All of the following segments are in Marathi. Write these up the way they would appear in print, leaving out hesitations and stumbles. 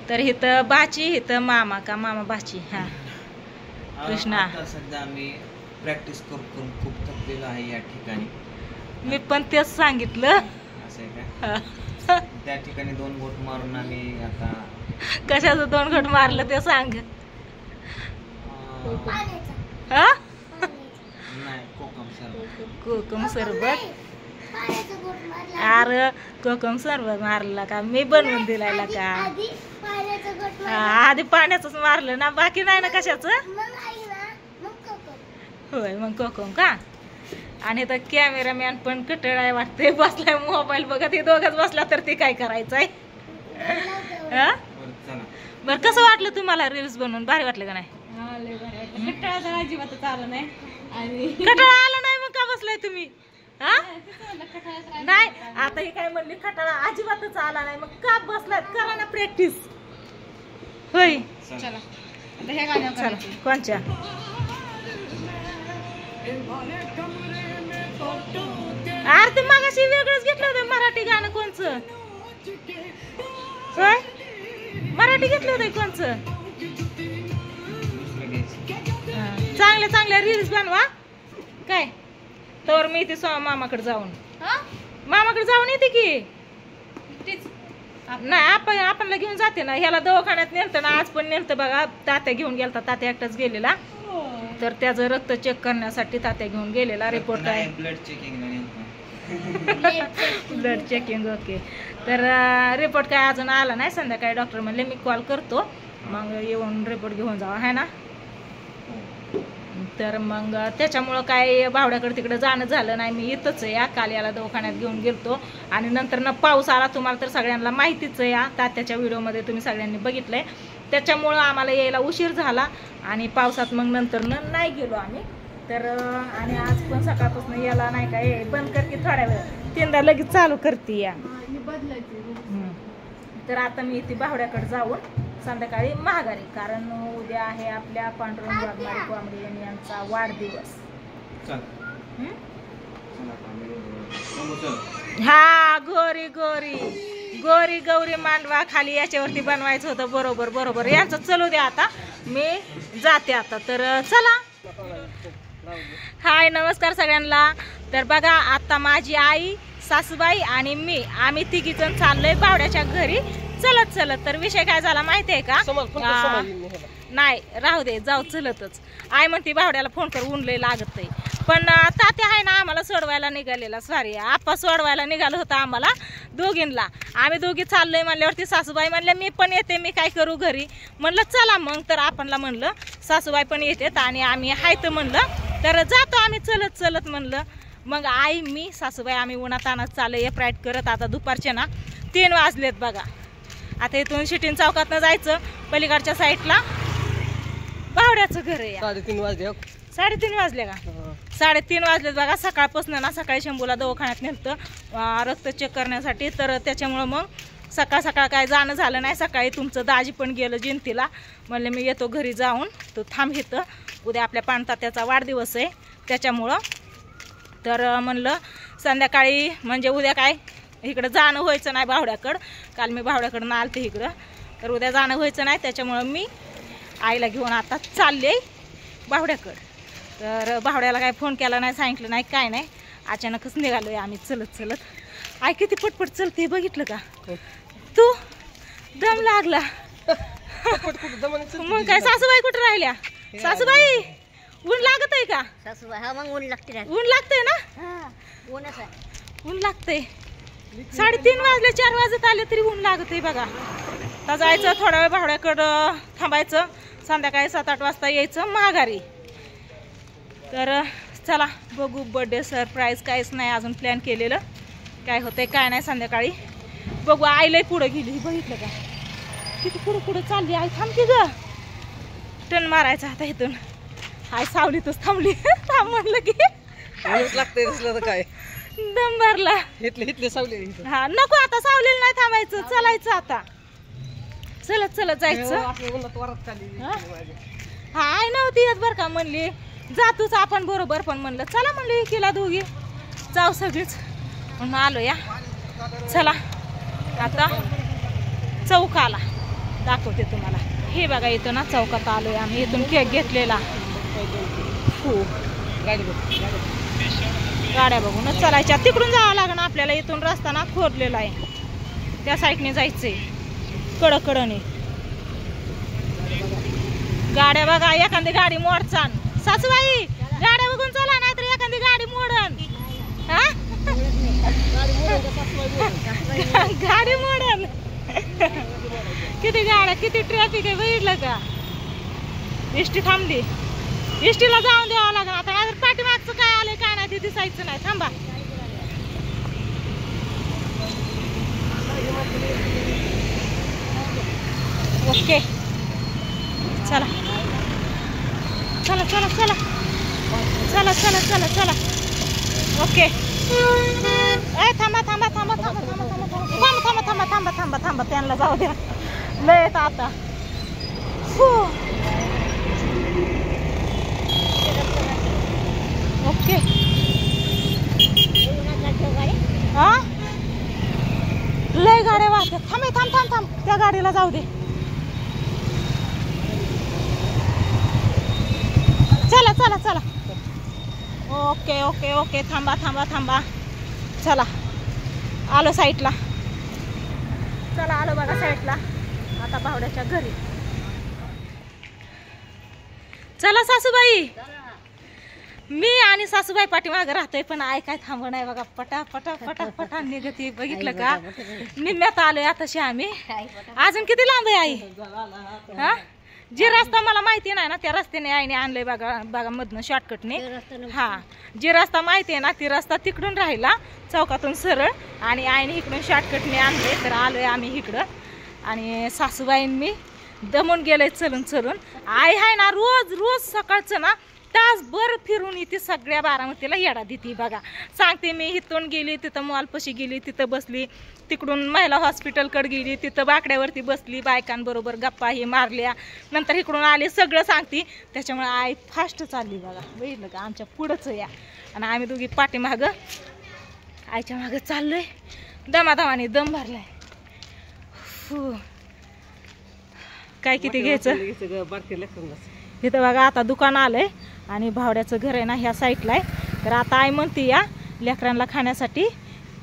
तर इथं बाची इथं मामा का मामा बाची. हा कृष्णा. आता सध्या आम्ही प्रॅक्टिस करून खूप थकलेलो आहे या ठिकाणी. मी पण तेच सांगितलं. असं आहे का? त्या ठिकाणी 2 बोट मारून आम्ही आता कशाचं 2 घोट मारलं ते सांग. हा नाही कोकम सरबत. अरे कोकम सरबत मारला का मी बनवून दिलायला का? आधी पाण्याचंच मारलं ना, बाकी नाही ना कशाचं. होय मग कोकम का. आणि तर कॅमेरामॅन पण कटळाय वाटते, बसलाय मोबाईल बघत. हे दोघच बसला तर ते काय करायचंय. बर कसं वाटलं तुम्हाला रील्स बनवून? भारी वाटलं का नाही? कटाळा अजिबातच आला नाही. आणि कटाळा आला नाही मग का बसलाय तुम्ही? हा नाही आता हे काय म्हणली, कटाळा अजिबातच आला नाही मग का बसलाय? करा ना प्रॅक्टिस. होय चला आता ह्या गाण्यावर चला. करायची. कोणच्या? अरे ते मागाशी वेगळंच घेतलं होतं मराठी गाणं. कोणचं? होय मराठी घेतलं होतं कोणचं? चांगल्या चांगल्या रील्स बनवा काय. तर मी इथे मामाकडे जाऊन मामाकडे जाऊन येते की. नाही आपणला घेऊन जाते ना. ह्याला दवाखान्यात नेलतं ना, आज पण नेलतं बघा. तात्या घेऊन गेलता, तात्या एकटाच गेलेला. तर त्याचं रक्त चेक करण्यासाठी तात्या घेऊन गेलेला. रिपोर्ट काय? Blood checking. Blood checking. Okay. तर रिपोर्ट काय अजून आला नाही. संध्याकाळी डॉक्टर म्हणले मी कॉल करतो, मग येऊन रिपोर्ट घेऊन जावा आहे ना. तर मग त्याच्यामुळं काय भावड्याकडे तिकडे जाणं झालं नाही. मी इथंच आहे या. काल याला दवाखान्यात घेऊन गेलतो आणि नंतर ना पाऊस आला. तुम्हाला तर सगळ्यांना माहितीच आहे या. तात्याच्या व्हिडिओमध्ये तुम्ही सगळ्यांनी बघितलंय. त्याच्यामुळं आम्हाला यायला उशीर झाला आणि पावसात मग नंतर नाही गेलो आम्ही. तर आणि आज पण सकाळपासून याला नाही का हे बंद कर की थोड्या वेळ, 3दा लगेच चालू करते या. तर आता मी इथे भावड्याकडे जाऊन संध्याकाळी महागारी, कारण उद्या आहे आपल्या पांडुरंग वाघमारे कोंबडे यांचा वाढदिवस. हा गोरी गोरी गोरी गौरी मांडवा खाली याच्यावरती बनवायचं होतं. बरोबर बरोबर. यांचं चलू द्या आता, मी जाते आता. तर चला. हाय नमस्कार सगळ्यांना. तर बघा आता माझी आई, सासूबाई आणि मी, आम्ही तिघीजण चाललोय भावड्याच्या घरी चलत चलत. तर विषय काय झाला माहिती आहे का? नाही राहू दे, जाऊ चलतच. आई म्हणते भावड्याला फोन कर, ऊन लय लागत आहे. पण तात्या आहे ना आम्हाला सोडवायला निघालेला. सॉरी आप्पा सोडवायला निघालं होतं आम्हाला दोघींना. आम्ही दोघी चाललोय म्हणल्यावरती सासूबाई म्हणल्या मी पण येते, मी काय करू घरी. म्हणलं चला मग. तर आपणला म्हणलं सासूबाई पण येतात आणि आम्ही हायत म्हणलं. तर जातो आम्ही चलत चलत म्हणलं. मग आई मी सासूबाई आम्ही उन्हातानात चाललोय एप्राईट करत. आता दुपारचे ना 3 वाजलेत बघा. आता इथून शिटीन चौकातनं जायचं. पलीकडच्या साईडला भावड्याचं घर आहे. 3:30 वाजले. 3:30 वाजले का? 3:30 वाजलेत बघा. सकाळपासून ना सकाळी शंभूला दवाखान्यात नेलतं रक्त चेक करण्यासाठी. तर त्याच्यामुळं मग सकाळ सकाळ काय जाणं झालं नाही. सकाळी तुमचं दाजी पण गेलं जयंतीला. म्हणलं मी येतो घरी जाऊन, तो थांब इथं, उद्या आपल्या पाणतात्याचा वाढदिवस आहे त्याच्यामुळं. तर म्हणलं संध्याकाळी म्हणजे उद्या काय इकडं जाणं व्हायचं नाही भावड्याकडं. काल मी भावड्याकडं आलते इकडं. तर उद्या जाणं व्हायचं नाही त्याच्यामुळं मी आईला घेऊन आता चालले भावड्याकडं. तर भावड्याला काय फोन केला नाही, सांगितलं नाही, काय नाही. अचानकच निघालोय आम्ही चलत चलत. आई किती पटपट चलते बघितलं का तू? दम लागला. मग काय सासूबाई कुठं राहिल्या? सासूबाई ऊन लागत आहे का? सासूबाई हा मग ऊन लागते. ऊन लागतंय ना? ऊनच आहे. ऊन लागतंय. 3:30 वाजले, 4 वाजत आले तरी ऊन लागत आहे बघा. तर जायचं थोडा वेळ भावड्याकडं थांबायचं. संध्याकाळी 7-8 वाजता यायचं महागारी. तर चला बघू. बर्थडे सरप्राईज काहीच नाही अजून प्लॅन केलेलं. काय होतंय काय नाही संध्याकाळी बघू. आईलाही पुढं गेली बघितलं का किती पुढं पुढं चालली. आई थांबते ग, टन मारायचा आता इथून. आई सावलीतच थांबली. थांब म्हणलं की लागतंय तर काय दम भरला. इथले सावली. हा नको आता सावलीला नाही थांबायचं, चलायचं आता. चलत चलत जायचं. हा आई नव्हती येत बरं का. म्हणली जातोच आपण बरोबर. पण म्हणलं चला म्हणलं एकीला दोघी जाऊ सगळीच म्हणून आलो या. चला आता चौक आला. दाखवते तुम्हाला. हे बघा इथं ना चौकात आलोय आम्ही. इथून केक घेतलेला. हो गाड्या बघूनच चालायच्या. तिकडून जावं लागणार आपल्याला. इथून रस्ता ना खोदलेला आहे. त्या साईडने जायचंय कडकडने. गाड्या बघा. एखादी गाडी मोडचान. सासूबाई गाड्या बघून चला नाहीतर एखादी गाडी मोडन. हा गाडी मोडन. किती गाड्या किती ट्रॅफिक आहे बघितलं का. एसटी थांबली. एसटीला जाऊन द्यावं लागणार आता. नाहीतर पाठीमागचं काय आलंय काय नाही ते दिसायचं नाही. थांबा. ओके चला चला चला चला चला चला चला चला. ओके ए थांबा थांबा थांबा थांबा थांबा थांबा थांबा थांबा थांबा थांबा थांबा. त्यांना जाऊ द्या. लय येत आता. ओके हा लय गाड्या वाहतात. थांबे थांब थांब थांब. त्या गाडीला जाऊ दे. चला चला चला. Okay okay okay. थांबा थांबा थांबा. चला आलो साईडला. चला आलो बघा साईडला. आता भावड्याच्या घरी. चला सासूबाई. मी आणि सासूबाई पाठीमागे राहतोय पण आय काय थांब नाही बघा. पटा पटा पटा पटा निघते. बघितलं का. निम्म्यात आलोय आताशी आम्ही. अजून किती लांब आहे आई. हा जे रस्ता मला माहिती नाही ना त्या रस्त्याने आईने आणलंय बघा. बघा मधनं शॉर्टकटने. हा जे रस्ता माहिती आहे ना ती रस्ता तिकडून राहिला चौकातून सरळ आणि आईने इकडून शॉर्टकटने आणलंय. तर आलोय आम्ही इकडं. आणि सासूबाईन मी दमून गेलंय चलून चलून. आई आहे ना रोज रोज सकाळचं ना तासभर फिरून येते. सगळ्या बारामतीला येडा देते बघा. सांगते मी. इथून गेली तिथं मॉलपाशी गेली तिथं बसली. तिकडून महिला हॉस्पिटलकडे गेली तिथं बाकड्यावरती बसली. बायकांबरोबर गप्पा ही मारल्या. नंतर इकडून आली सगळं सांगते. त्याच्यामुळे आई फास्ट चालली बघा. बघितलं का आमच्या पुढंच या. आणि आम्ही दोघी पाठीमागं आईच्या मागं चाललोय. दमादमाने दम भरलाय. काय किती घ्यायचं. इथं बघा आता दुकान आलंय आणि भावड्याचं घर आहे ना ह्या साईडला आहे. तर आता आई म्हणते या लेकरांना खाण्यासाठी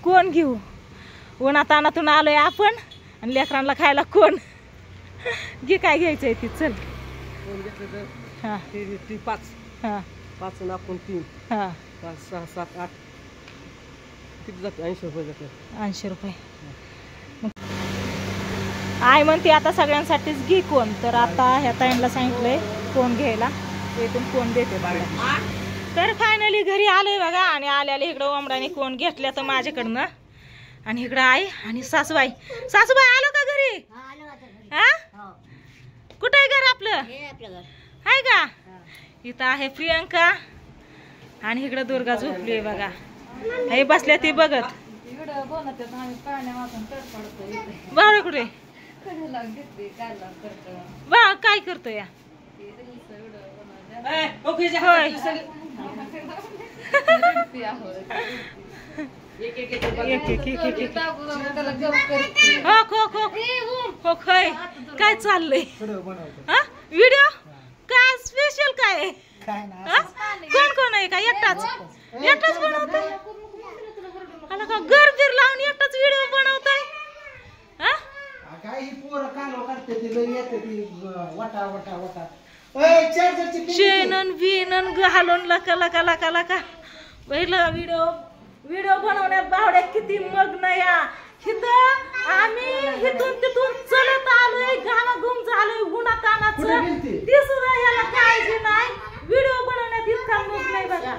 कोण घेऊ. उन्हात अनातून आलोय आपण आणि लेकरांना खायला कोण. घे काय घ्यायचंय ती. चल हा 5 हा 5 आणि आपण 3 हा 5 6 7 8 किती जाते. 80 रुपये जाते. 80 रुपये. आई म्हणते आता सगळ्यांसाठीच घे कोण. तर आता ह्या ताईंना सांगितलंय कोण घ्यायला. इथून कोण देते बघा. तर फायनली घरी आलोय बघा. आणि आल्याला इकडं ओमडाने कोण घेतल्या तर माझ्याकडनं. आणि इकडं आई आणि सासूबाई. सासूबाई आलो का घरी. हा कुठं आहे घर आपलं. आहे का. इथं आहे प्रियंका आणि इकडं दुर्गा झोपली बघा. हे बसल्या ती बघत. बावळे कुठे बा काय करतो या. होय काय चाललंय. व्हिडिओ काय स्पेशल काय. कोण कोण आहे का. एकटाच एकटाच बनवतोय. का घर बिर लावून एकटाच व्हिडिओ बनवतोय. शेणन बिनन घालून लका लका लका लका. पहिला व्हिडिओ व्हिडिओ बनवण्यात भावड्या किती मग्न या. इथं आम्ही इथून तिथून चलत आलोय. घामाघूम झालोय उन्हात तानाचं. ती सुद्धा याला काळजी नाही. व्हिडिओ बनवण्यात इतका मग्न आहे बघा.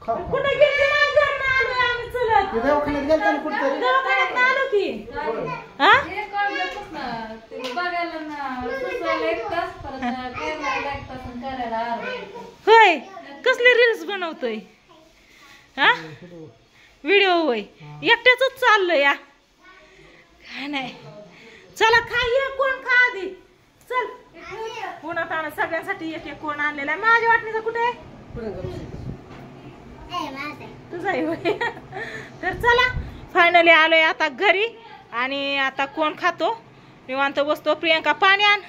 कुठे गेली नाही. घरनं आलोय आम्ही चलत. दवाखान्यात आलो की. हा होय कसले रील्स बनवतोय. हा व्हिडिओ होय. एकट्याच चाललंय या. काय नाही. चला खाय कोण खा आधी. चल पुन्हा ताना सगळ्यांसाठी एक एक कोण आणलेला आहे. माझ्या वाटणीचा कुठे आहे. तुझा आहे होय. तर चला फायनली आलोय आता घरी. आणि आता कोण खातो निवांत बसतो. प्रियंका पाणी आण.